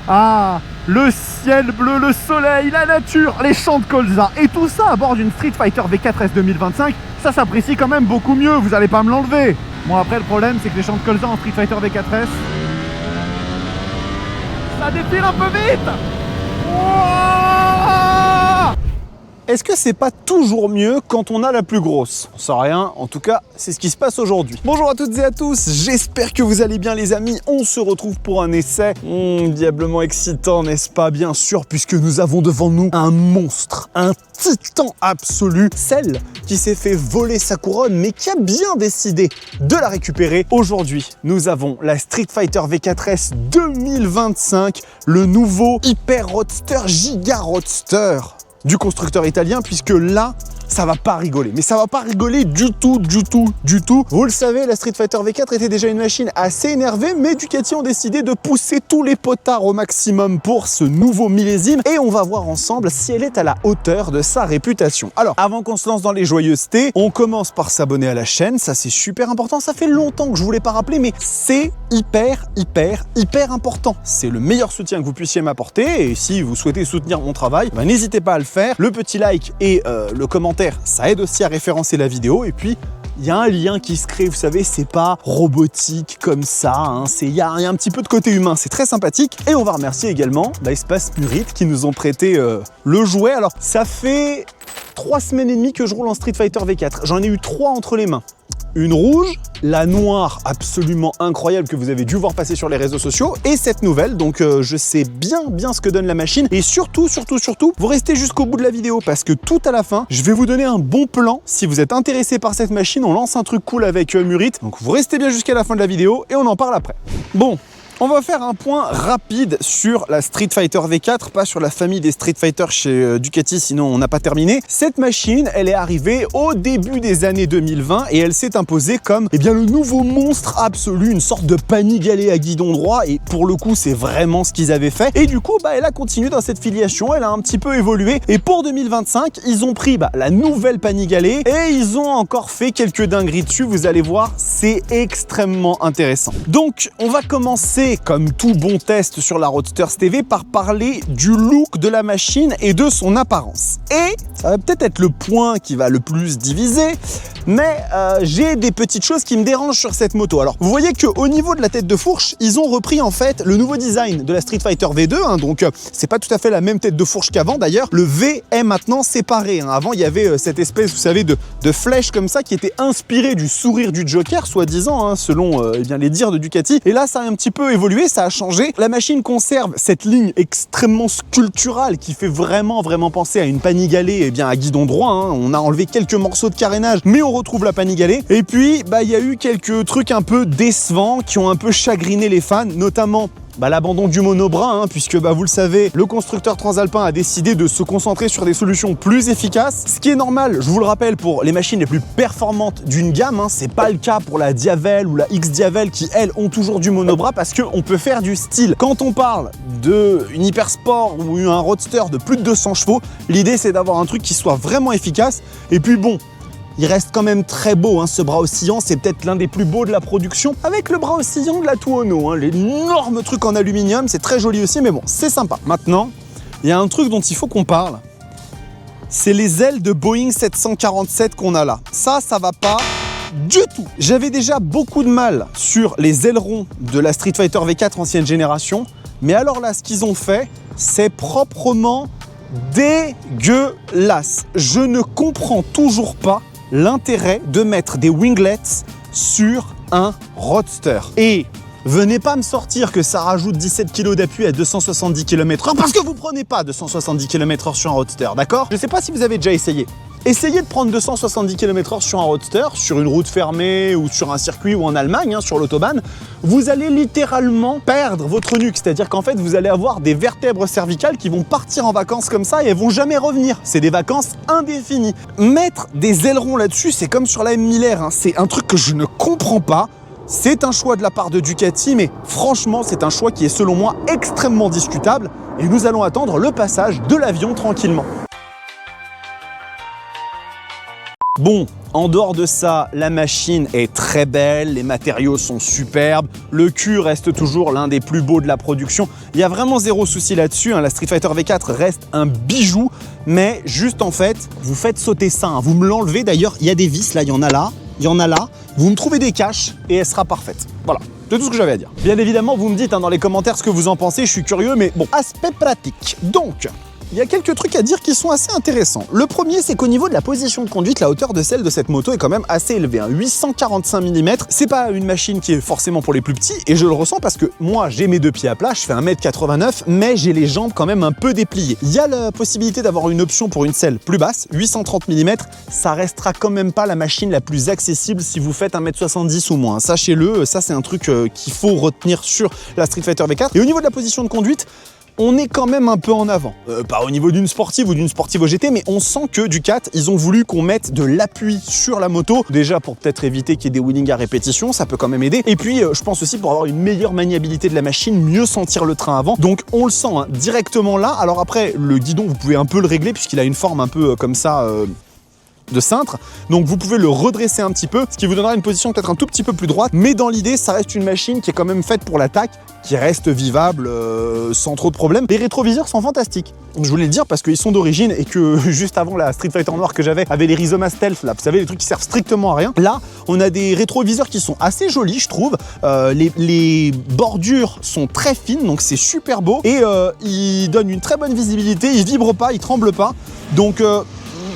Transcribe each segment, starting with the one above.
Ah, le ciel bleu, le soleil, la nature, les champs de colza et tout ça à bord d'une Street Fighter V4S 2025, ça s'apprécie quand même beaucoup mieux, vous allez pas me l'enlever. Bon, après le problème c'est que les champs de colza en Street Fighter V4S, ça défile un peu vite. Wouah! Est-ce que c'est pas toujours mieux quand on a la plus grosse? On sait rien, en tout cas, c'est ce qui se passe aujourd'hui. Bonjour à toutes et à tous, j'espère que vous allez bien les amis. On se retrouve pour un essai diablement excitant, n'est-ce pas? Bien sûr, puisque nous avons devant nous un monstre, un titan absolu, celle qui s'est fait voler sa couronne, mais qui a bien décidé de la récupérer. Aujourd'hui, nous avons la Street Fighter V4S 2025, le nouveau Hyper Roadster Giga Roadster du constructeur italien, puisque là, ça va pas rigoler. Mais ça va pas rigoler du tout. Vous le savez, la Street Fighter V4 était déjà une machine assez énervée, mais Ducati ont décidé de pousser tous les potards au maximum pour ce nouveau millésime, et on va voir ensemble si elle est à la hauteur de sa réputation. Alors, avant qu'on se lance dans les joyeusetés, on commence par s'abonner à la chaîne, ça c'est super important, ça fait longtemps que je vous l'ai pas rappelé, mais c'est hyper important. C'est le meilleur soutien que vous puissiez m'apporter, et si vous souhaitez soutenir mon travail, n'hésitez pas à le faire. Le petit like et le commentaire, ça aide aussi à référencer la vidéo. Et puis, il y a un lien qui se crée, vous savez, c'est pas robotique comme ça, hein, il y a un petit peu de côté humain, c'est très sympathique. Et on va remercier également Espace Murite qui nous ont prêté le jouet. Alors, ça fait 3 semaines et demie que je roule en Street Fighter V4. J'en ai eu 3 entre les mains. Une rouge, la noire absolument incroyable que vous avez dû voir passer sur les réseaux sociaux, et cette nouvelle, donc je sais bien ce que donne la machine, et surtout, vous restez jusqu'au bout de la vidéo, parce que tout à la fin, je vais vous donner un bon plan. Si vous êtes intéressé par cette machine, on lance un truc cool avec Murite, donc vous restez bien jusqu'à la fin de la vidéo, et on en parle après. Bon. On va faire un point rapide sur la Street Fighter V4, pas sur la famille des Street Fighter chez Ducati, sinon on n'a pas terminé. Cette machine, elle est arrivée au début des années 2020 et elle s'est imposée comme le nouveau monstre absolu, une sorte de Panigale à guidon droit, et pour le coup c'est vraiment ce qu'ils avaient fait. Et du coup, elle a continué dans cette filiation, elle a un petit peu évolué, et pour 2025, ils ont pris la nouvelle Panigale et ils ont encore fait quelques dingueries dessus, vous allez voir, c'est extrêmement intéressant. Donc, on va commencer comme tout bon test sur la Roadster TV par parler du look de la machine et de son apparence. Et ça va peut-être être le point qui va le plus diviser, mais j'ai des petites choses qui me dérangent sur cette moto. Alors, vous voyez qu'au niveau de la tête de fourche, ils ont repris en fait le nouveau design de la Street Fighter V2, hein, donc c'est pas tout à fait la même tête de fourche qu'avant. D'ailleurs, le V est maintenant séparé, hein. Avant, il y avait cette espèce, vous savez, de flèche comme ça qui était inspirée du sourire du Joker, soi-disant, hein, selon les dires de Ducati. Et là, ça a un petit peu évolué, ça a changé. La machine conserve cette ligne extrêmement sculpturale qui fait vraiment penser à une Panigale à guidon droit, hein. On a enlevé quelques morceaux de carénage, mais on retrouve la Panigale. Et puis, il y a eu quelques trucs un peu décevants qui ont un peu chagriné les fans, notamment l'abandon du monobras, hein, puisque vous le savez, le constructeur transalpin a décidé de se concentrer sur des solutions plus efficaces, ce qui est normal, je vous le rappelle, pour les machines les plus performantes d'une gamme, hein. C'est pas le cas pour la Diavel ou la X-Diavel qui, elles, ont toujours du monobras, parce qu'on peut faire du style. Quand on parle d'une Hyper Sport ou un Roadster de plus de 200 chevaux, l'idée c'est d'avoir un truc qui soit vraiment efficace, et puis bon, il reste quand même très beau, hein, ce bras oscillant, c'est peut-être l'un des plus beaux de la production, avec le bras oscillant de la Tuono, hein, l'énorme truc en aluminium, c'est très joli aussi, mais bon, c'est sympa. Maintenant, il y a un truc dont il faut qu'on parle, c'est les ailes de Boeing 747 qu'on a là. Ça va pas du tout. J'avais déjà beaucoup de mal sur les ailerons de la Street Fighter V4 ancienne génération, mais alors là, ce qu'ils ont fait, c'est proprement dégueulasse. Je ne comprends toujours pas l'intérêt de mettre des winglets sur un Roadster. Et venez pas me sortir que ça rajoute 17 kg d'appui à 270 km/h, parce que vous prenez pas 270 km/h sur un Roadster, d'accord? Je sais pas si vous avez déjà essayé. Essayez de prendre 270 km/h sur un Roadster, sur une route fermée ou sur un circuit ou en Allemagne, hein, sur l'autobahn, vous allez littéralement perdre votre nuque. C'est-à-dire qu'en fait, vous allez avoir des vertèbres cervicales qui vont partir en vacances comme ça et elles vont jamais revenir. C'est des vacances indéfinies. Mettre des ailerons là-dessus, c'est comme sur la M. Miller, hein. C'est un truc que je ne comprends pas. C'est un choix de la part de Ducati, mais franchement, c'est un choix qui est selon moi extrêmement discutable et nous allons attendre le passage de l'avion tranquillement. Bon, En dehors de ça, la machine est très belle, les matériaux sont superbes, le cul reste toujours l'un des plus beaux de la production. Il y a vraiment zéro souci là-dessus, hein. La Street Fighter V4 reste un bijou, mais juste en fait, vous faites sauter ça, hein. Vous me l'enlevez, d'ailleurs, il y a des vis, là, il y en a là, il y en a là. Vous me trouvez des caches et elle sera parfaite. Voilà. C'est tout ce que j'avais à dire. Bien évidemment, vous me dites dans les commentaires ce que vous en pensez, je suis curieux, mais bon, aspect pratique. Donc, il y a quelques trucs à dire qui sont assez intéressants. Le premier, c'est qu'au niveau de la position de conduite, la hauteur de celle de cette moto est quand même assez élevée, hein. 845 mm, c'est pas une machine qui est forcément pour les plus petits, et je le ressens parce que moi, j'ai mes deux pieds à plat, je fais 1m89, mais j'ai les jambes quand même un peu dépliées. Il y a la possibilité d'avoir une option pour une selle plus basse, 830 mm, ça restera quand même pas la machine la plus accessible si vous faites 1m70 ou moins. Sachez-le, ça c'est un truc qu'il faut retenir sur la Street Fighter V4. Et au niveau de la position de conduite, on est quand même un peu en avant. Pas au niveau d'une sportive ou d'une sportive au GT, mais on sent que Ducat, ils ont voulu qu'on mette de l'appui sur la moto. Déjà pour peut-être éviter qu'il y ait des wheelings à répétition, ça peut quand même aider. Et puis je pense aussi pour avoir une meilleure maniabilité de la machine, mieux sentir le train avant. Donc on le sent hein, directement là. Alors après, le guidon, vous pouvez un peu le régler puisqu'il a une forme un peu comme ça... de cintre, donc vous pouvez le redresser un petit peu, ce qui vous donnera une position peut-être un tout petit peu plus droite, mais dans l'idée, ça reste une machine qui est quand même faite pour l'attaque, qui reste vivable sans trop de problèmes. Les rétroviseurs sont fantastiques. Je voulais le dire parce qu'ils sont d'origine et que juste avant la Street Fighter noire que j'avais, avait les Rizoma Stealth, là, vous savez, les trucs qui servent strictement à rien. Là, on a des rétroviseurs qui sont assez jolis, je trouve. Les bordures sont très fines, donc c'est super beau et ils donnent une très bonne visibilité, ils vibrent pas, ils tremblent pas, donc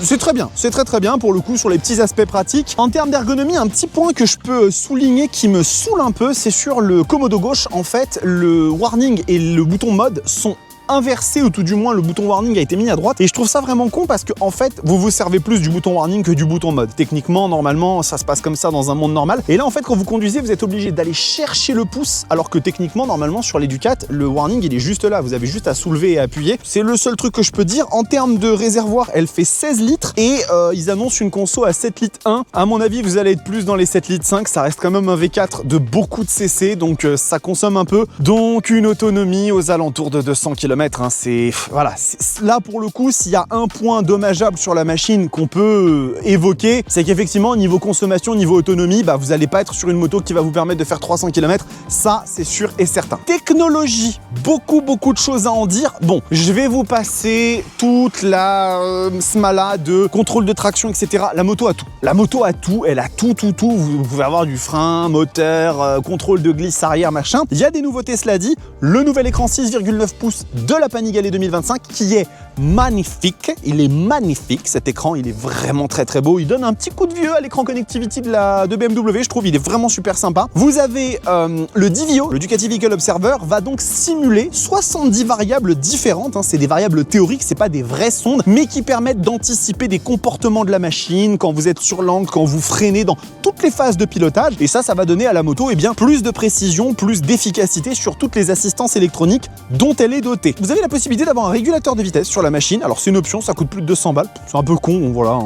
c'est très bien, c'est très bien pour le coup sur les petits aspects pratiques. En termes d'ergonomie, un petit point que je peux souligner qui me saoule un peu, c'est sur le commodo gauche. En fait, le warning et le bouton mode sont inversé, ou tout du moins le bouton warning a été mis à droite, et je trouve ça vraiment con parce que en fait vous vous servez plus du bouton warning que du bouton mode. Techniquement, normalement ça se passe comme ça dans un monde normal, et là en fait quand vous conduisez vous êtes obligé d'aller chercher le pouce, alors que techniquement normalement sur les Ducat le warning il est juste là, vous avez juste à soulever et appuyer. C'est le seul truc que je peux dire. En termes de réservoir, elle fait 16 litres et ils annoncent une conso à 7 litres 1. À mon avis vous allez être plus dans les 7 litres 5, ça reste quand même un V4 de beaucoup de CC, donc ça consomme un peu, donc une autonomie aux alentours de 200 km. C'est voilà, là pour le coup, s'il y a un point dommageable sur la machine qu'on peut évoquer, c'est qu'effectivement niveau consommation, niveau autonomie, vous n'allez pas être sur une moto qui va vous permettre de faire 300 km, ça c'est sûr et certain. Technologie, beaucoup de choses à en dire. Bon, je vais vous passer toute la smala de contrôle de traction, etc. La moto a tout. La moto a tout, elle a tout. Vous pouvez avoir du frein, moteur, contrôle de glisse arrière, machin. Il y a des nouveautés, cela dit. Le nouvel écran 6,9 pouces de la Panigale 2025 qui est magnifique. Il est magnifique cet écran, il est vraiment très beau. Il donne un petit coup de vieux à l'écran connectivity de BMW, je trouve. Il est vraiment super sympa. Vous avez le DVO, le Ducati Vehicle Observer, va donc simuler 70 variables différentes. C'est des variables théoriques, c'est pas des vraies sondes, mais qui permettent d'anticiper des comportements de la machine quand vous êtes sur l'angle, quand vous freinez, dans toutes les phases de pilotage. Et ça va donner à la moto plus de précision, plus d'efficacité sur toutes les assistances électroniques dont elle est dotée. Vous avez la possibilité d'avoir un régulateur de vitesse sur la machine. Alors c'est une option, ça coûte plus de 200 balles. C'est un peu con, voilà,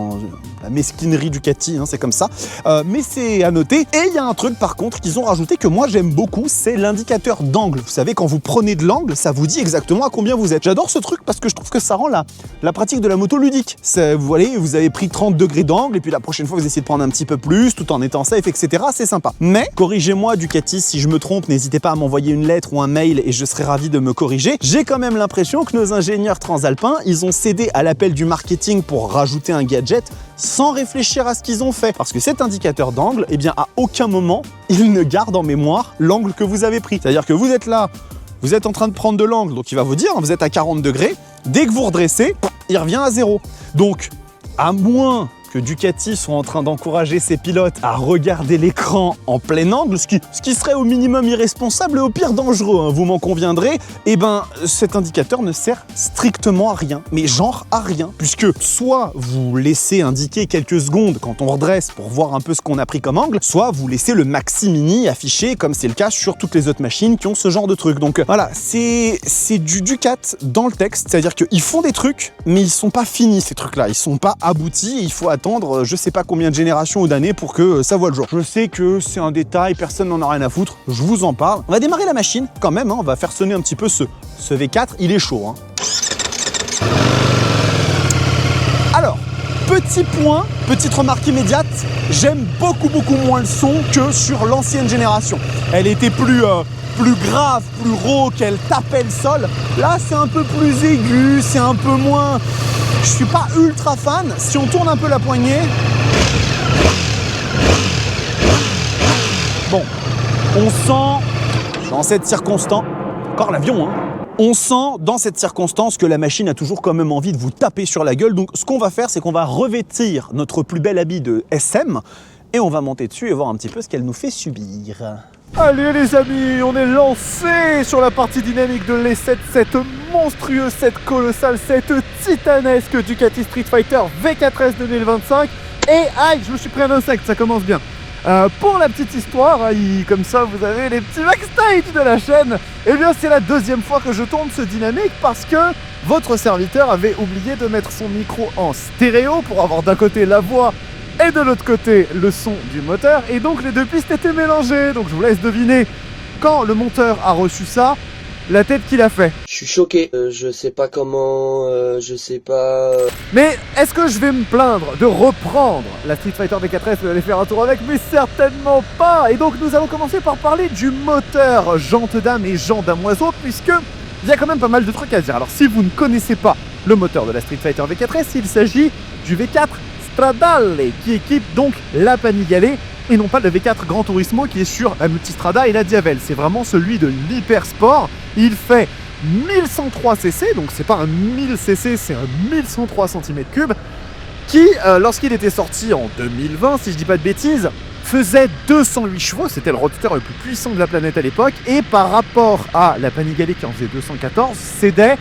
la mesquinerie Ducati, c'est comme ça. Mais c'est à noter. Et il y a un truc par contre qu'ils ont rajouté que moi j'aime beaucoup, c'est l'indicateur d'angle. Vous savez, quand vous prenez de l'angle, ça vous dit exactement à combien vous êtes. J'adore ce truc parce que je trouve que ça rend la pratique de la moto ludique. Vous voyez, vous avez pris 30 degrés d'angle et puis la prochaine fois vous essayez de prendre un petit peu plus tout en étant safe, etc. C'est sympa. Mais corrigez-moi Ducati si je me trompe, n'hésitez pas à m'envoyer une lettre ou un mail et je serai ravi de me corriger. J'ai quand même l'impression que nos ingénieurs transalpins, ils ont cédé à l'appel du marketing pour rajouter un gadget sans réfléchir à ce qu'ils ont fait. Parce que cet indicateur d'angle, à aucun moment, il ne garde en mémoire l'angle que vous avez pris. C'est-à-dire que vous êtes là, vous êtes en train de prendre de l'angle, donc il va vous dire, vous êtes à 40 degrés, dès que vous redressez, il revient à 0. Donc, à moins que Ducati soit en train d'encourager ses pilotes à regarder l'écran en plein angle, ce qui serait au minimum irresponsable et au pire dangereux, vous m'en conviendrez, cet indicateur ne sert strictement à rien, mais genre à rien, puisque soit vous laissez indiquer quelques secondes quand on redresse pour voir un peu ce qu'on a pris comme angle, soit vous laissez le maxi mini affiché, comme c'est le cas sur toutes les autres machines qui ont ce genre de truc. Donc voilà, c'est du Ducat dans le texte, c'est-à-dire qu'ils font des trucs, mais ils sont pas finis ces trucs-là, ils sont pas aboutis, il faut attendre je sais pas combien de générations ou d'années pour que ça voit le jour. Je sais que c'est un détail, personne n'en a rien à foutre, je vous en parle. On va démarrer la machine quand même, on va faire sonner un petit peu ce V4, il est chaud. Alors, Petit point, petite remarque immédiate, j'aime beaucoup moins le son que sur l'ancienne génération. Elle était plus grave, plus rauque, elle tapait le sol. Là, c'est un peu plus aigu, c'est un peu moins... Je suis pas ultra fan. Si on tourne un peu la poignée... Bon, on sent dans cette circonstance... Encore l'avion, hein. On sent dans cette circonstance que la machine a toujours quand même envie de vous taper sur la gueule. Donc ce qu'on va faire, c'est qu'on va revêtir notre plus bel habit de SM et on va monter dessus et voir un petit peu ce qu'elle nous fait subir. Allez les amis, on est lancé sur la partie dynamique de l'E7, cette monstrueuse, cette colossale, cette titanesque Ducati Street Fighter V4S 2025. Et aïe, je me suis pris un insecte, ça commence bien. Pour la petite histoire, comme ça vous avez les petits backstage de la chaîne. Eh bien c'est la deuxième fois que je tourne ce dynamique parce que votre serviteur avait oublié de mettre son micro en stéréo pour avoir d'un côté la voix et de l'autre côté le son du moteur. Et donc les deux pistes étaient mélangées. Donc je vous laisse deviner quand le monteur a reçu ça, la tête qu'il a fait. Je suis choqué, je sais pas comment, je sais pas... Mais est-ce que je vais me plaindre de reprendre la Street Fighter V4S et d'aller faire un tour avec? Mais certainement pas. Et donc nous allons commencer par parler du moteur jante d'âme et jante damoiseau, puisque il y a quand même pas mal de trucs à dire. Alors si vous ne connaissez pas le moteur de la Street Fighter V4S, il s'agit du V4 Stradale, qui équipe donc la Panigale, et non pas le V4 Gran Turismo qui est sur la Multistrada et la Diavel. C'est vraiment celui de l'Hypersport. Il fait 1103 cc, donc c'est pas un 1000 cc, c'est un 1103 cm3, qui, lorsqu'il était sorti en 2020, si je dis pas de bêtises, faisait 208 chevaux, c'était le roadster le plus puissant de la planète à l'époque, et par rapport à la Panigale qui en faisait 214, cédait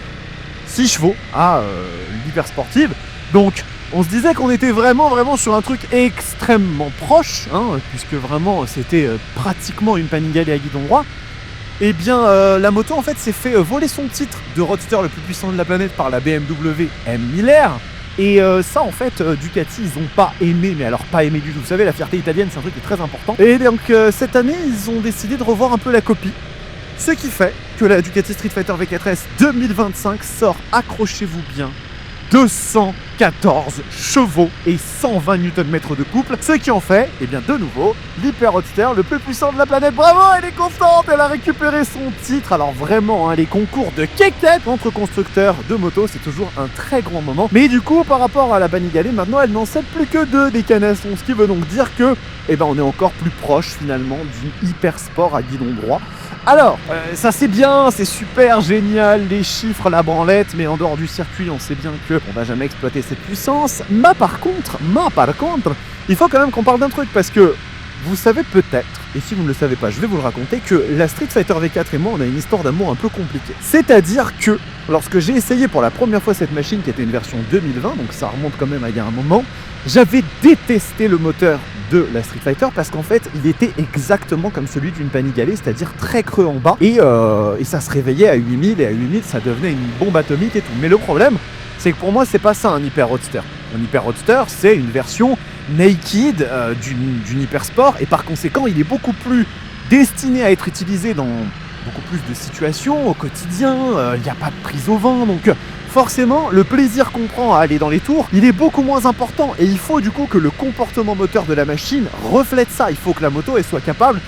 6 chevaux à l'Hypersportive. Donc on se disait qu'on était vraiment sur un truc extrêmement proche, hein, puisque vraiment c'était pratiquement une Panigale à guidon droit. Eh bien, la moto en fait s'est fait voler son titre de roadster le plus puissant de la planète par la BMW M1000R. Et ça en fait, Ducati ils ont pas aimé, mais alors pas aimé du tout. Vous savez, la fierté italienne c'est un truc qui est très important. Et donc cette année ils ont décidé de revoir un peu la copie. Ce qui fait que la Ducati Street Fighter V4S 2025 sort, accrochez-vous bien, 214 chevaux et 120 Nm de couple, ce qui en fait, eh bien de nouveau, l'Hyper Roadster le plus puissant de la planète. Bravo, elle est contente, elle a récupéré son titre. Alors vraiment, hein, les concours de quéquette entre constructeurs de motos, c'est toujours un très grand moment. Mais du coup, par rapport à la Panigale, maintenant elle n'en cède plus que 2 des canassons, ce qui veut donc dire que, eh ben on est encore plus proche finalement d'une Hyper Sport à guidon droit. Alors, ça c'est bien, c'est super génial, les chiffres, la branlette, mais en dehors du circuit, on sait bien que on va jamais exploiter cette puissance. Mais par contre, il faut quand même qu'on parle d'un truc, parce que vous savez peut-être, et si vous ne le savez pas, je vais vous le raconter, que la Street Fighter V4 et moi, on a une histoire d'amour un peu compliquée. C'est-à-dire que, lorsque j'ai essayé pour la première fois cette machine, qui était une version 2020, donc ça remonte quand même à il y a un moment, j'avais détesté le moteur de la Street Fighter parce qu'en fait il était exactement comme celui d'une Panigale, c'est-à-dire très creux en bas et ça se réveillait à 8000 et à 8000 ça devenait une bombe atomique et tout. Mais le problème c'est que pour moi c'est pas ça un Hyper Roadster. Un Hyper Roadster c'est une version naked d'une Hyper Sport et par conséquent il est beaucoup plus destiné à être utilisé dans beaucoup plus de situations au quotidien, il n'y a pas de prise au vent donc... Forcément, le plaisir qu'on prend à aller dans les tours, il est beaucoup moins important et il faut du coup que le comportement moteur de la machine reflète ça. Il faut que la moto elle soit capable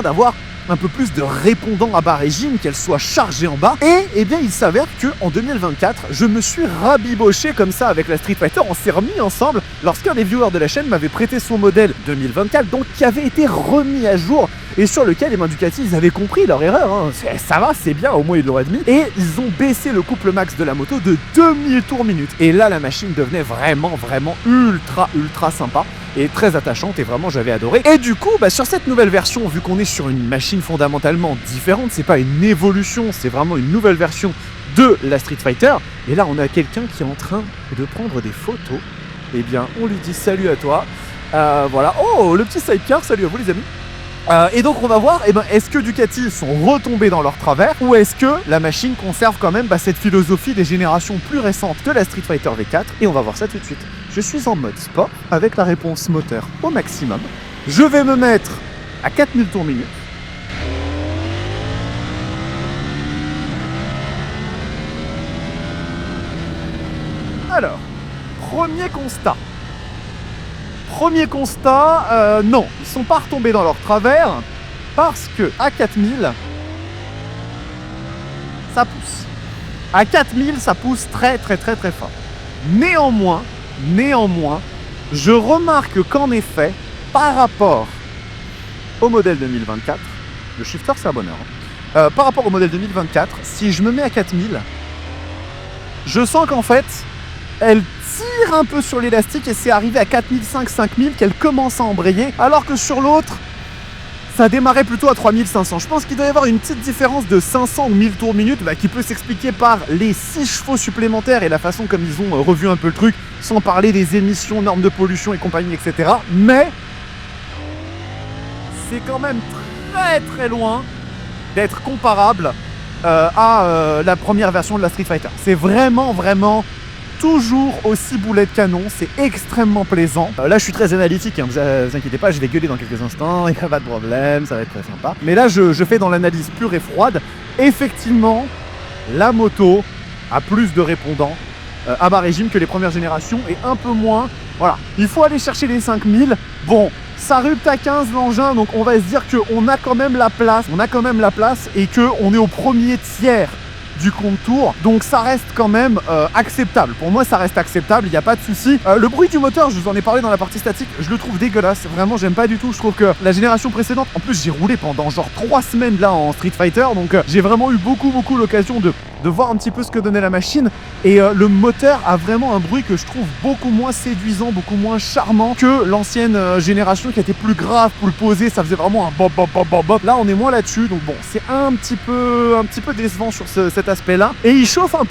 d'avoir un peu plus de répondant à bas régime, qu'elle soit chargée en bas. Et eh bien il s'avère qu'en 2024, je me suis rabiboché comme ça avec la Street Fighter, on s'est remis ensemble lorsqu'un des viewers de la chaîne m'avait prêté son modèle 2024, donc qui avait été remis à jour et sur lequel les Ducati ils avaient compris leur erreur, hein. Ça va, c'est bien, au moins ils l'auraient admis, et ils ont baissé le couple max de la moto de 2000 tours minute. Et là la machine devenait vraiment ultra sympa et très attachante et vraiment j'avais adoré. Et du coup, sur cette nouvelle version, vu qu'on est sur une machine fondamentalement différente, c'est pas une évolution, c'est vraiment une nouvelle version de la Street Fighter. Et là on a quelqu'un qui est en train de prendre des photos. Eh bien on lui dit salut à toi. Voilà, oh le petit sidecar, salut à vous les amis. Et donc on va voir, est-ce que Ducati sont retombés dans leur travers ou est-ce que la machine conserve quand même cette philosophie des générations plus récentes de la Street Fighter V4. Et on va voir ça tout de suite. Je suis en mode sport avec la réponse moteur au maximum. Je vais me mettre à 4000 tours minute. Alors, premier constat. Premier constat, non, ils sont pas retombés dans leur travers parce que à 4000, ça pousse. À 4000, ça pousse très fort. Néanmoins, je remarque qu'en effet, par rapport au modèle 2024, le shifter c'est à bonne heure, par rapport au modèle 2024, si je me mets à 4000, je sens qu'en fait, elle tire un peu sur l'élastique et c'est arrivé à 4500, 5000 qu'elle commence à embrayer, alors que sur l'autre, ça démarrait plutôt à 3500. Je pense qu'il doit y avoir une petite différence de 500 ou 1000 tours minute qui peut s'expliquer par les 6 chevaux supplémentaires et la façon comme ils ont revu un peu le truc, sans parler des émissions, normes de pollution et compagnie, etc. Mais c'est quand même très loin d'être comparable à la première version de la Street Fighter. C'est vraiment toujours aussi boulet de canon, c'est extrêmement plaisant. Là je suis très analytique, hein, vous inquiétez pas, je vais gueuler dans quelques instants, il n'y a pas de problème, ça va être très sympa. Mais là je fais dans l'analyse pure et froide. Effectivement, la moto a plus de répondants à bas régime que les premières générations et un peu moins. Voilà, il faut aller chercher les 5000. Bon, ça rupte à 15 l'engin, donc on va se dire qu'on a quand même la place, et qu'on est au premier tiers du contour, donc ça reste quand même acceptable. Pour moi ça reste acceptable, il n'y a pas de souci. Le bruit du moteur, je vous en ai parlé dans la partie statique, je le trouve dégueulasse, vraiment j'aime pas du tout. Je trouve que la génération précédente, en plus j'ai roulé pendant genre 3 semaines là en Street Fighter, donc j'ai vraiment eu beaucoup l'occasion de voir un petit peu ce que donnait la machine, et le moteur a vraiment un bruit que je trouve beaucoup moins séduisant, beaucoup moins charmant que l'ancienne génération qui était plus grave, plus posée, ça faisait vraiment un bop. Là on est moins là-dessus, donc bon, c'est un petit peu décevant sur cet aspect-là, et il chauffe un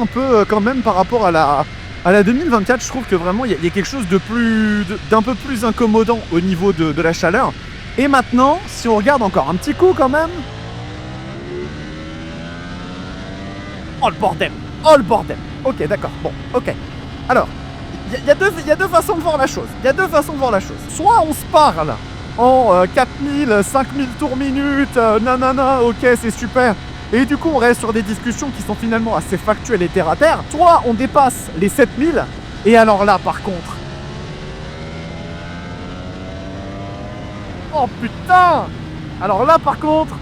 peu quand même par rapport à la 2024. Je trouve que vraiment il y a quelque chose d'un peu plus incommodant au niveau de la chaleur. Et maintenant, si on regarde encore un petit coup quand même, oh le bordel. Ok, d'accord, bon, ok. Alors, il y a deux façons de voir la chose. Soit on se parle en 4000, 5000 tours minute, nanana, ok, c'est super. Et du coup, on reste sur des discussions qui sont finalement assez factuelles et terre à terre. Soit on dépasse les 7000, et alors là, par contre... Oh putain! Alors là, par contre,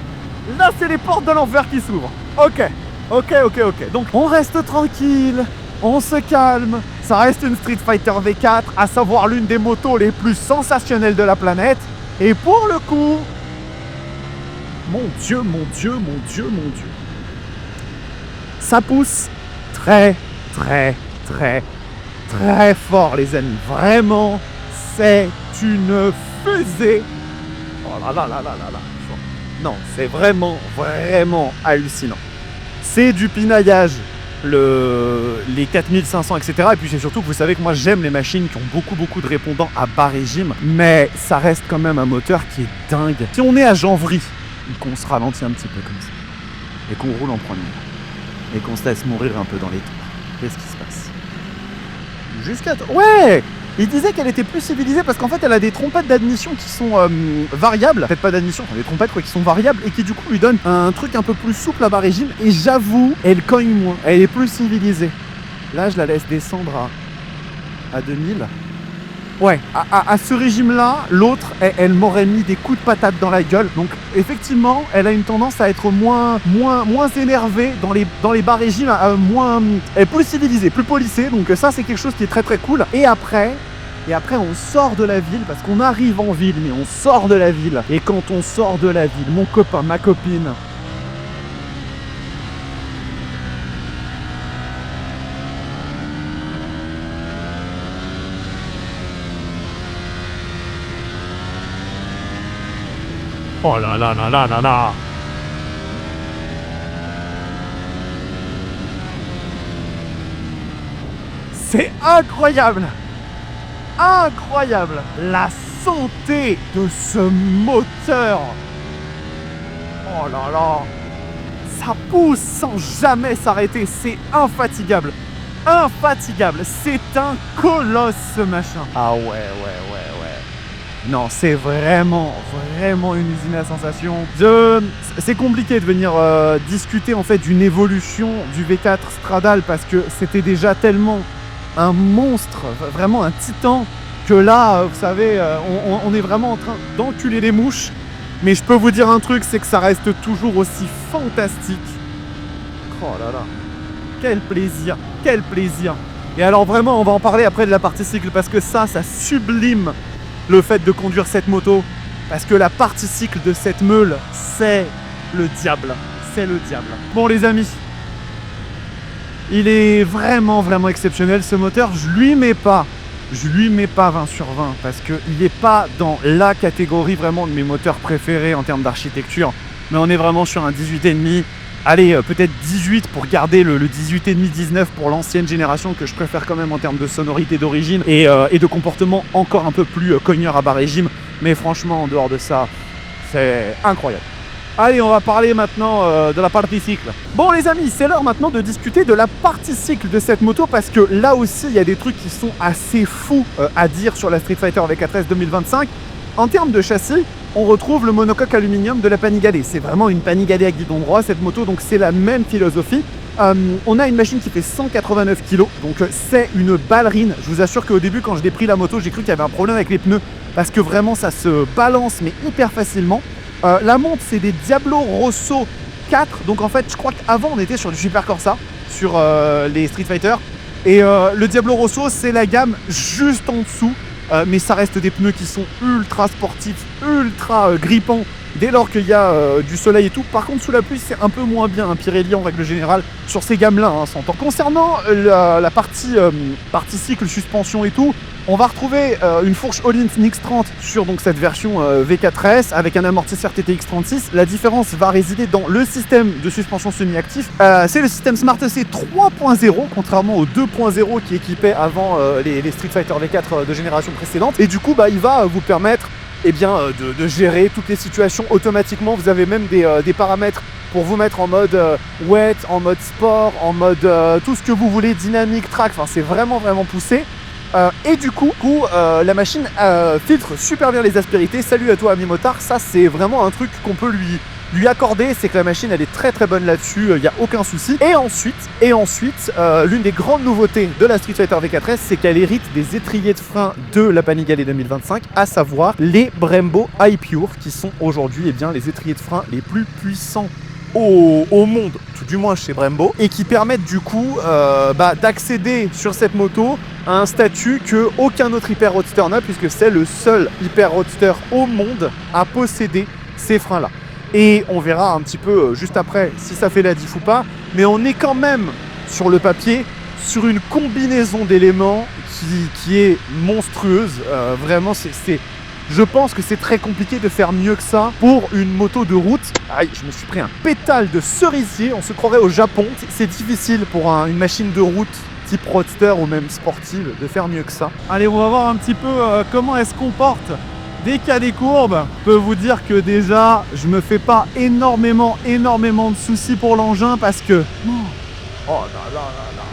là, c'est les portes de l'enfer qui s'ouvrent. Ok. Donc, on reste tranquille, on se calme. Ça reste une Street Fighter V4, à savoir l'une des motos les plus sensationnelles de la planète. Et pour le coup... Mon Dieu. Ça pousse très fort, les amis. Vraiment, c'est une fusée. Oh là. Non, c'est vraiment hallucinant. C'est du pinaillage, les 4500, etc. Et puis c'est surtout que vous savez que moi j'aime les machines qui ont beaucoup de répondants à bas régime, mais ça reste quand même un moteur qui est dingue. Si on est à Janvry, qu'on se ralentit un petit peu comme ça, et qu'on roule en premier, et qu'on se laisse mourir un peu dans les tours, qu'est-ce qui se passe? Ouais! Il disait qu'elle était plus civilisée parce qu'en fait elle a des trompettes d'admission qui sont variables, peut-être pas d'admission, enfin des trompettes qui sont variables et qui du coup lui donnent un truc un peu plus souple à bas régime, et j'avoue, elle cogne moins, elle est plus civilisée. Là je la laisse descendre à 2000. Ouais, à ce régime-là, l'autre, elle m'aurait mis des coups de patate dans la gueule. Donc effectivement, elle a une tendance à être moins énervée dans les bas régimes, elle est plus civilisée, plus polissée. Donc ça, c'est quelque chose qui est très cool. Et après, on sort de la ville, parce qu'on arrive en ville, mais on sort de la ville. Et quand on sort de la ville, mon copain, ma copine... Oh là là. C'est incroyable. La santé de ce moteur. Oh là là. Ça pousse sans jamais s'arrêter. C'est infatigable. C'est un colosse ce machin. Ah ouais. Non, c'est vraiment une usine à sensations. C'est compliqué de venir discuter en fait d'une évolution du V4 Stradale parce que c'était déjà tellement un monstre, vraiment un titan, que là, vous savez, on est vraiment en train d'enculer les mouches. Mais je peux vous dire un truc, c'est que ça reste toujours aussi fantastique. Oh là là, quel plaisir, quel plaisir. Et alors vraiment, on va en parler après de la partie cycle, parce que ça sublime le fait de conduire cette moto. Parce que la partie cycle de cette meule, c'est le diable. C'est le diable. Bon les amis, il est vraiment vraiment exceptionnel ce moteur. Je lui mets pas 20 sur 20 parce qu'il n'est pas dans la catégorie vraiment de mes moteurs préférés en termes d'architecture. Mais on est vraiment sur un 18,5. Allez, peut-être 18 pour garder le 18,5-19 pour l'ancienne génération que je préfère quand même en termes de sonorité d'origine et de comportement encore un peu plus cogneur à bas régime. Mais franchement, en dehors de ça, c'est incroyable. Allez, on va parler maintenant de la partie cycle. Bon les amis, c'est l'heure maintenant de discuter de la partie cycle de cette moto parce que là aussi, il y a des trucs qui sont assez fous à dire sur la Street Fighter V4S 2025. En termes de châssis, on retrouve le monocoque aluminium de la Panigale. C'est vraiment une Panigale à guidon droit cette moto, donc c'est la même philosophie. On a une machine qui fait 189 kg, donc c'est une ballerine. Je vous assure qu'au début, quand je l'ai pris la moto, j'ai cru qu'il y avait un problème avec les pneus parce que vraiment ça se balance mais hyper facilement. La montre, c'est des Diablo Rosso 4, donc en fait je crois qu'avant on était sur du Super Corsa sur les Street Fighter et le Diablo Rosso c'est la gamme juste en dessous. Mais ça reste des pneus qui sont ultra sportifs, ultra grippants dès lors qu'il y a du soleil et tout. Par contre sous la pluie c'est un peu moins bien, hein, Pirelli en règle générale sur ces gammes là, hein, s'entend. Concernant la partie cycle, suspension et tout, on va retrouver une fourche Öhlins Nix30 sur donc, cette version V4S avec un amortisseur TTX 36. La différence va résider dans le système de suspension semi-actif. C'est le système Smart EC 3.0, contrairement au 2.0 qui équipait avant les Street Fighter V4 de génération précédente. Et du coup, il va vous permettre de gérer toutes les situations automatiquement. Vous avez même des paramètres pour vous mettre en mode wet, en mode sport, en mode tout ce que vous voulez, dynamique, track. Enfin, c'est vraiment vraiment poussé. Et du coup, la machine filtre super bien les aspérités. Salut à toi ami motard, ça c'est vraiment un truc qu'on peut lui accorder, c'est que la machine elle est très très bonne là-dessus, il n'y a aucun souci. Et ensuite, l'une des grandes nouveautés de la Street Fighter V4S, c'est qu'elle hérite des étriers de frein de la Panigale 2025, à savoir les Brembo iPure, qui sont aujourd'hui les étriers de frein les plus puissants au monde, tout du moins chez Brembo, et qui permettent du coup d'accéder sur cette moto à un statut que aucun autre hyper roadster n'a, puisque c'est le seul hyper roadster au monde à posséder ces freins là. Et on verra un petit peu juste après si ça fait la diff ou pas, mais on est quand même sur le papier sur une combinaison d'éléments qui est monstrueuse. Vraiment je pense que c'est très compliqué de faire mieux que ça pour une moto de route. Aïe, je me suis pris un pétale de cerisier, on se croirait au Japon. C'est difficile pour une machine de route type roadster ou même sportive de faire mieux que ça. Allez, on va voir un petit peu comment elle se comporte dès qu'il y a des courbes. Je peux vous dire que déjà, je me fais pas énormément de soucis pour l'engin parce que... Oh là là là là.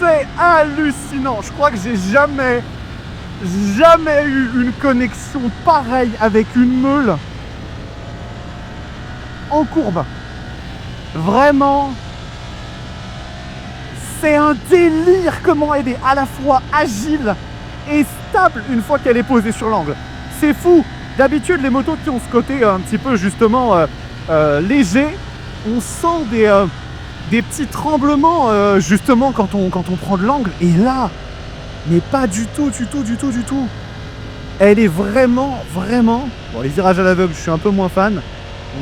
C'est hallucinant. Je crois que j'ai jamais eu une connexion pareille avec une meule en courbe. Vraiment, c'est un délire comment elle est à la fois agile et stable une fois qu'elle est posée sur l'angle. C'est fou. D'habitude, les motos qui ont ce côté un petit peu justement léger, on sent des petits tremblements justement quand on prend de l'angle. Et là, mais pas du tout. Elle est vraiment... Bon, les virages à l'aveugle, je suis un peu moins fan, donc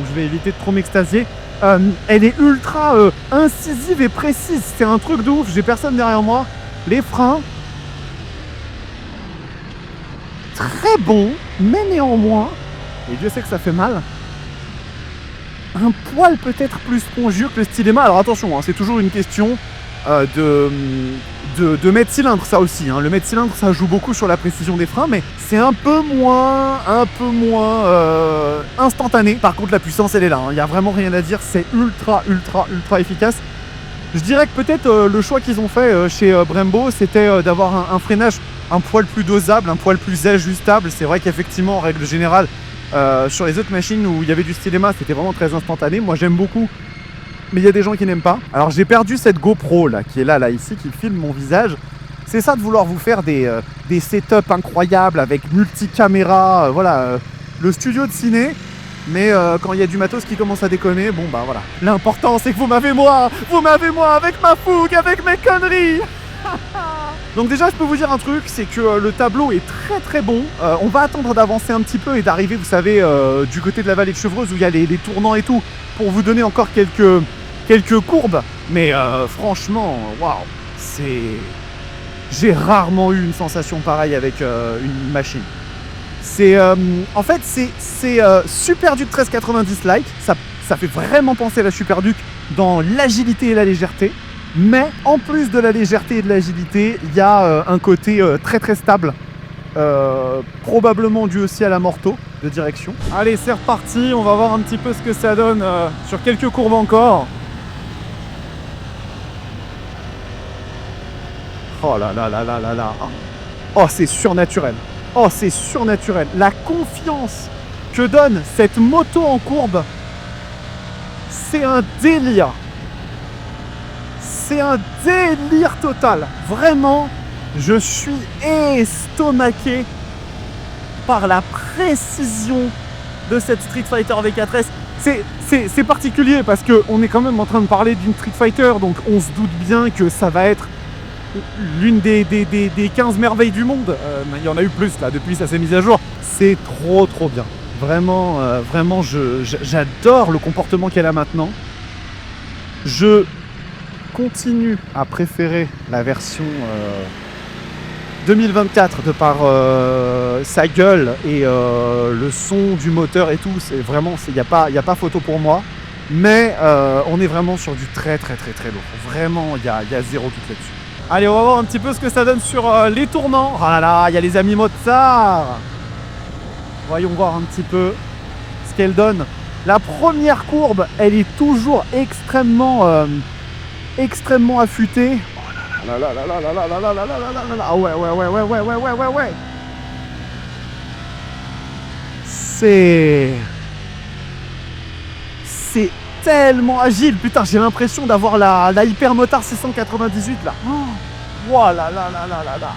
je vais éviter de trop m'extasier. Elle est ultra incisive et précise. C'est un truc de ouf. J'ai personne derrière moi. Les freins, très bons, mais néanmoins, et Dieu sait que ça fait mal, un poil peut-être plus spongieux que le Stylema. Alors attention, hein, c'est toujours une question de mètre cylindre, ça aussi. Hein. Le mètre cylindre, ça joue beaucoup sur la précision des freins, mais c'est un peu moins instantané. Par contre, la puissance, elle est là. Il n'y a vraiment rien à dire. C'est ultra efficace. Je dirais que peut-être le choix qu'ils ont fait chez Brembo, c'était d'avoir un freinage un poil plus dosable, un poil plus ajustable. C'est vrai qu'effectivement, en règle générale, sur les autres machines où il y avait du Stylema, c'était vraiment très instantané. Moi, j'aime beaucoup mais il y a des gens qui n'aiment pas. Alors j'ai perdu cette GoPro là, qui est là ici, qui filme mon visage. C'est ça de vouloir vous faire des setups incroyables avec multicaméra, voilà, le studio de ciné. Mais quand il y a du matos qui commence à déconner, bon bah voilà. L'important c'est que vous m'avez moi avec ma fougue, avec mes conneries. Donc déjà je peux vous dire un truc, c'est que le tableau est très très bon. On va attendre d'avancer un petit peu et d'arriver, vous savez, du côté de la vallée de Chevreuse où il y a les tournants et tout, pour vous donner encore quelques courbes. Mais franchement, waouh, j'ai rarement eu une sensation pareille avec une machine. En fait, c'est Super Duke 1390 like, ça fait vraiment penser à la Super Duke dans l'agilité et la légèreté. Mais en plus de la légèreté et de l'agilité, il y a un côté très très stable, probablement dû aussi à la morteau de direction. Allez, c'est reparti, on va voir un petit peu ce que ça donne sur quelques courbes encore. Oh là là là là là là. Oh, c'est surnaturel. Oh, c'est surnaturel. La confiance que donne cette moto en courbe, c'est un délire. C'est un délire total. Vraiment, je suis estomaqué par la précision de cette Street Fighter V4S. C'est particulier parce qu'on est quand même en train de parler d'une Street Fighter, donc on se doute bien que ça va être l'une des 15 merveilles du monde. Il y en a eu plus là depuis ça s'est mis à jour. C'est trop bien. Vraiment, vraiment j'adore le comportement qu'elle a maintenant. Je continue à préférer la version 2024 de par sa gueule et le son du moteur et tout. C'est vraiment, il n'y a pas photo pour moi. Mais on est vraiment sur du très lourd. Vraiment, il y a zéro doute là-dessus. Allez, on va voir un petit peu ce que ça donne sur les tournants. Ah là là, il y a les amis Mozart. Voyons voir un petit peu ce qu'elle donne. La première courbe, elle est toujours extrêmement affûtée. Oh là là là là là là là là là là là là là. Ah ouais. C'est tellement agile, putain, j'ai l'impression d'avoir la Hyper Motard 698 là. Oh là là là là là là.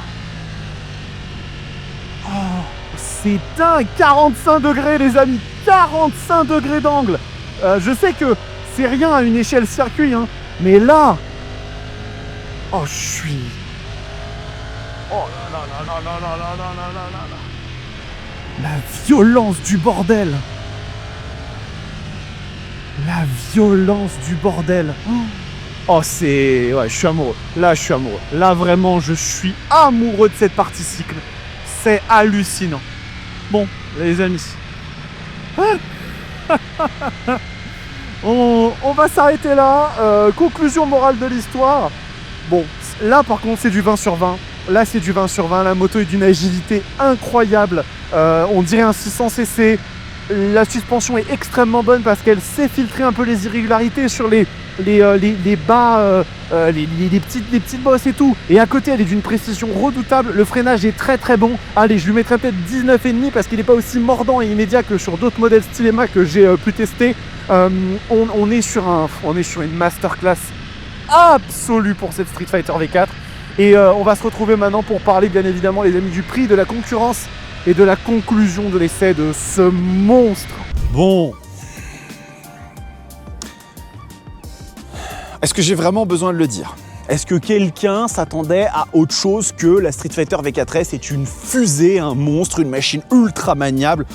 Oh, c'est dingue, 45 degrés les amis, 45 degrés d'angle. Je sais que c'est rien à une échelle circuit, hein, mais là, oh je suis. Oh là là là là là là là là là là là. La violence du bordel. La violence du bordel. Oh, c'est... Ouais, je suis amoureux. Là, je suis amoureux. Là, vraiment, je suis amoureux de cette partie cycle. C'est hallucinant. Bon, les amis. On va s'arrêter là. Conclusion morale de l'histoire. Bon, là, par contre, c'est du 20 sur 20. Là, c'est du 20 sur 20. La moto est d'une agilité incroyable. On dirait un 600cc. La suspension est extrêmement bonne parce qu'elle sait filtrer un peu les irrégularités sur les bas, les petites bosses et tout. Et à côté, elle est d'une précision redoutable. Le freinage est très bon. Allez, je lui mettrai peut-être 19,5 parce qu'il n'est pas aussi mordant et immédiat que sur d'autres modèles Stylema que j'ai pu tester. On est sur une masterclass absolue pour cette Street Fighter V4. Et on va se retrouver maintenant pour parler, bien évidemment, les amis, du prix, de la concurrence et de la conclusion de l'essai de ce monstre. Bon. Est-ce que j'ai vraiment besoin de le dire? Est-ce que quelqu'un s'attendait à autre chose que la Street Fighter V4S est une fusée, un monstre, une machine ultra maniable?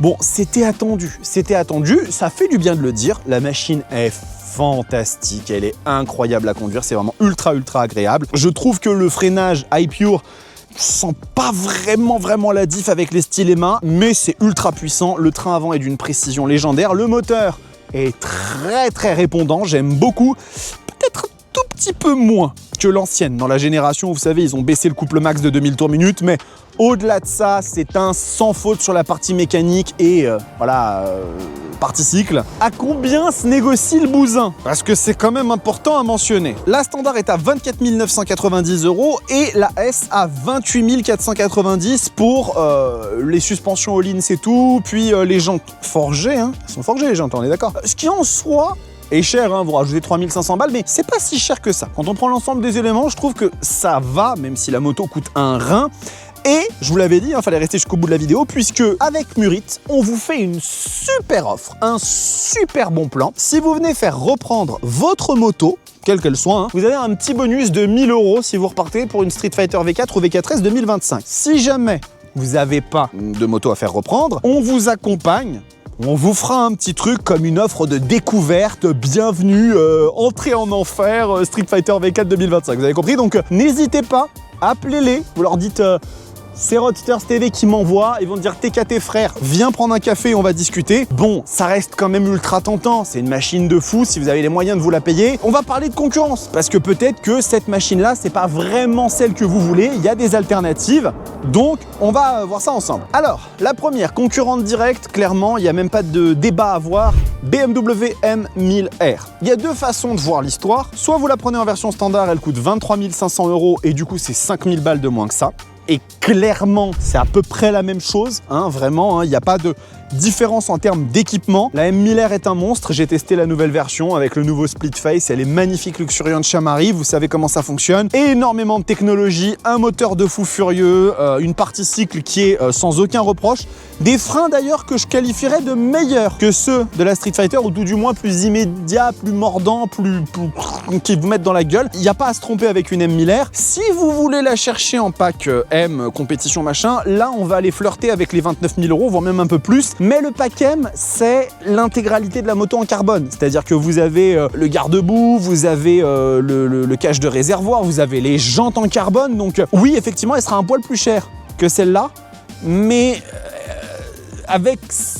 Bon, c'était attendu, ça fait du bien de le dire, la machine est fantastique, elle est incroyable à conduire, c'est vraiment ultra agréable. Je trouve que le freinage iPure, je sens pas vraiment la diff avec les Stylema, mais c'est ultra puissant, le train avant est d'une précision légendaire, le moteur est très répondant, j'aime beaucoup, peut-être un tout petit peu moins que l'ancienne. Dans la génération, vous savez, ils ont baissé le couple max de 2000 tours minute, mais au-delà de ça, c'est un sans faute sur la partie mécanique et partie cycle. À combien se négocie le bousin? Parce que c'est quand même important à mentionner. La standard est à 24 990 € et la S à 28 490 pour les suspensions all-in, c'est tout. Puis les jantes forgées, hein. Elles sont forgées les jantes, on est d'accord. Ce qui en soi est cher, hein, vous rajoutez 3500 balles, mais c'est pas si cher que ça. Quand on prend l'ensemble des éléments, je trouve que ça va, même si la moto coûte un rein. Et je vous l'avais dit, il fallait rester jusqu'au bout de la vidéo, puisque avec Murit, on vous fait une super offre, un super bon plan. Si vous venez faire reprendre votre moto, quelle qu'elle soit, hein, vous avez un petit bonus de 1000 € si vous repartez pour une Street Fighter V4 ou V4S 2025. Si jamais vous n'avez pas de moto à faire reprendre, on vous accompagne. On vous fera un petit truc comme une offre de découverte, bienvenue, entrée en enfer, Street Fighter V4 2025. Vous avez compris? Donc n'hésitez pas, appelez-les, vous leur dites... c'est Roadsters TV qui m'envoie, ils vont te dire TKT frère, viens prendre un café, on va discuter. Bon, ça reste quand même ultra tentant, c'est une machine de fou, si vous avez les moyens de vous la payer. On va parler de concurrence, parce que peut-être que cette machine-là, c'est pas vraiment celle que vous voulez, il y a des alternatives, donc on va voir ça ensemble. Alors, la première, concurrente directe, clairement, il n'y a même pas de débat à avoir, BMW M1000R. Il y a deux façons de voir l'histoire, soit vous la prenez en version standard, elle coûte 23 500 € et du coup c'est 5000 balles de moins que ça. Et clairement, c'est à peu près la même chose, hein, vraiment, il n'y a pas de différence en termes d'équipement. La M1000R est un monstre, j'ai testé la nouvelle version avec le nouveau split face, elle est magnifique, luxuriante, Chamari, vous savez comment ça fonctionne. Énormément de technologie, un moteur de fou furieux, une partie cycle qui est sans aucun reproche. Des freins d'ailleurs que je qualifierais de meilleurs que ceux de la Street Fighter, ou tout du moins plus immédiats, plus mordants, plus qui vous mettent dans la gueule. Il n'y a pas à se tromper avec une M1000R. Si vous voulez la chercher en pack M, compétition machin, là on va aller flirter avec les 29 000 €, voire même un peu plus. Mais le pack M, c'est l'intégralité de la moto en carbone. C'est-à-dire que vous avez le garde-boue, vous avez le cache de réservoir, vous avez les jantes en carbone. Donc oui, effectivement, elle sera un poil plus chère que celle-là, mais avec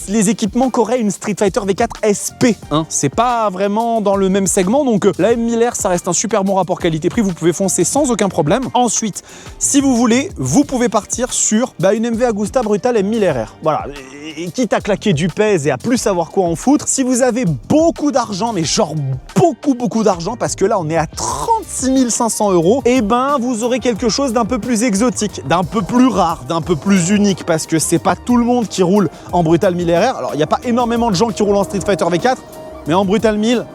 les équipements qu'aurait une Street Fighter V4 SP. Hein. C'est pas vraiment dans le même segment, donc la M1000R, ça reste un super bon rapport qualité-prix, vous pouvez foncer sans aucun problème. Ensuite, si vous voulez, vous pouvez partir sur une MV Agusta Brutal M1000RR. Voilà, et quitte à claquer du pèse et à plus savoir quoi en foutre, si vous avez beaucoup d'argent, mais genre beaucoup d'argent, parce que là on est à 36 500 €, et ben vous aurez quelque chose d'un peu plus exotique, d'un peu plus rare, d'un peu plus unique, parce que c'est pas tout le monde qui roule en Brutal 1000RR. Alors il n'y a pas énormément de gens qui roulent en Street Fighter V4, mais en Brutal 1000,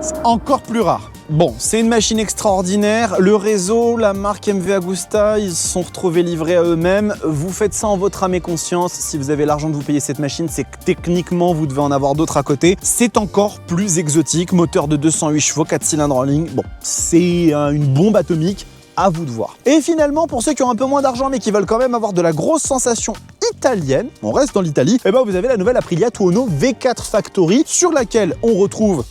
c'est encore plus rare. Bon, c'est une machine extraordinaire. Le réseau, la marque MV Agusta, ils se sont retrouvés livrés à eux-mêmes. Vous faites ça en votre âme et conscience. Si vous avez l'argent de vous payer cette machine, c'est que techniquement, vous devez en avoir d'autres à côté. C'est encore plus exotique. Moteur de 208 chevaux, 4 cylindres en ligne. Bon, c'est une bombe atomique. À vous de voir. Et finalement, pour ceux qui ont un peu moins d'argent mais qui veulent quand même avoir de la grosse sensation italienne, on reste dans l'Italie, et ben vous avez la nouvelle Aprilia Tuono V4 Factory sur laquelle on retrouve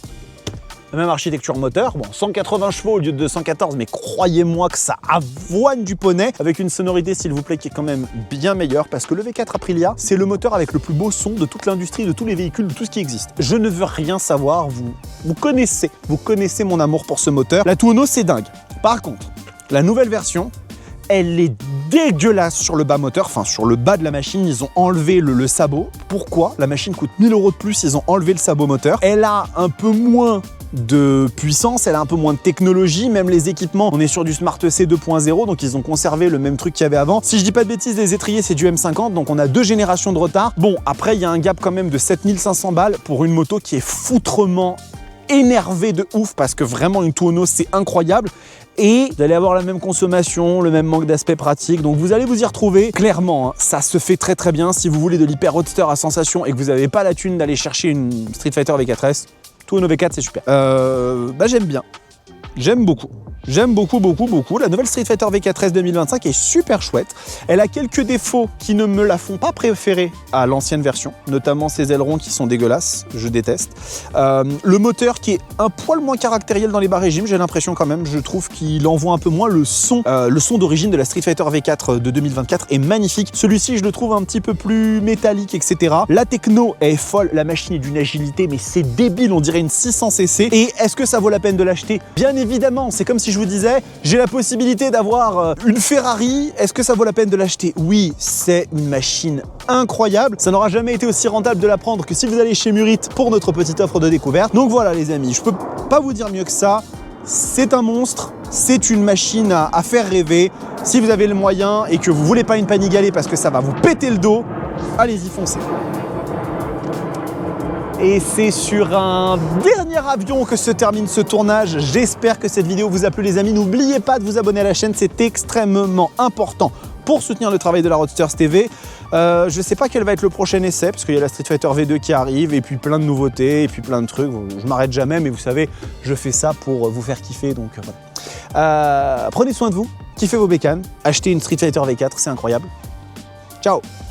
la même architecture moteur, bon 180 chevaux au lieu de 214, mais croyez-moi que ça avoine du poney, avec une sonorité s'il vous plaît qui est quand même bien meilleure, parce que le V4 Aprilia, c'est le moteur avec le plus beau son de toute l'industrie, de tous les véhicules, de tout ce qui existe. Je ne veux rien savoir, vous connaissez mon amour pour ce moteur. La Tuono, c'est dingue. Par contre, la nouvelle version, elle est dégueulasse sur le bas moteur, enfin sur le bas de la machine, ils ont enlevé le sabot. Pourquoi? La machine coûte 1000 € de plus, ils ont enlevé le sabot moteur. Elle a un peu moins de puissance, elle a un peu moins de technologie, même les équipements, on est sur du Smart EC 2.0, donc ils ont conservé le même truc qu'il y avait avant. Si je dis pas de bêtises, les étriers c'est du M50, donc on a 2 générations de retard. Bon, après il y a un gap quand même de 7500 balles pour une moto qui est foutrement énervée de ouf, parce que vraiment une Tuono c'est incroyable. Et vous allez avoir la même consommation, le même manque d'aspect pratique, donc vous allez vous y retrouver. Clairement, hein, ça se fait très très bien. Si vous voulez de l'hyper roadster à sensation et que vous n'avez pas la thune d'aller chercher une Street Fighter V4S, Tuono V4 c'est super. J'aime bien, j'aime beaucoup. J'aime beaucoup. La nouvelle Street Fighter V4S 2025 est super chouette. Elle a quelques défauts qui ne me la font pas préférer à l'ancienne version, notamment ses ailerons qui sont dégueulasses, je déteste. Le moteur qui est un poil moins caractériel dans les bas régimes, j'ai l'impression quand même. Je trouve qu'il envoie un peu moins le son d'origine de la Street Fighter V4 de 2024 est magnifique. Celui-ci, je le trouve un petit peu plus métallique, etc. La techno est folle, la machine est d'une agilité, mais c'est débile, on dirait une 600cc. Et est-ce que ça vaut la peine de l'acheter? Bien évidemment, c'est comme si je vous disais, j'ai la possibilité d'avoir une Ferrari, est-ce que ça vaut la peine de l'acheter? Oui, c'est une machine incroyable. Ça n'aura jamais été aussi rentable de la prendre que si vous allez chez Murit pour notre petite offre de découverte. Donc voilà les amis, je peux pas vous dire mieux que ça. C'est un monstre, c'est une machine à faire rêver. Si vous avez le moyen et que vous voulez pas une Panigale parce que ça va vous péter le dos, allez-y, foncez. Et c'est sur un dernier avion que se termine ce tournage. J'espère que cette vidéo vous a plu les amis. N'oubliez pas de vous abonner à la chaîne, c'est extrêmement important pour soutenir le travail de la Roadsters TV. Je ne sais pas quel va être le prochain essai, parce qu'il y a la Street Fighter V2 qui arrive, et puis plein de nouveautés, et puis plein de trucs. Je m'arrête jamais, mais vous savez, je fais ça pour vous faire kiffer, donc voilà. Prenez soin de vous, kiffez vos bécanes, achetez une Street Fighter V4, c'est incroyable. Ciao!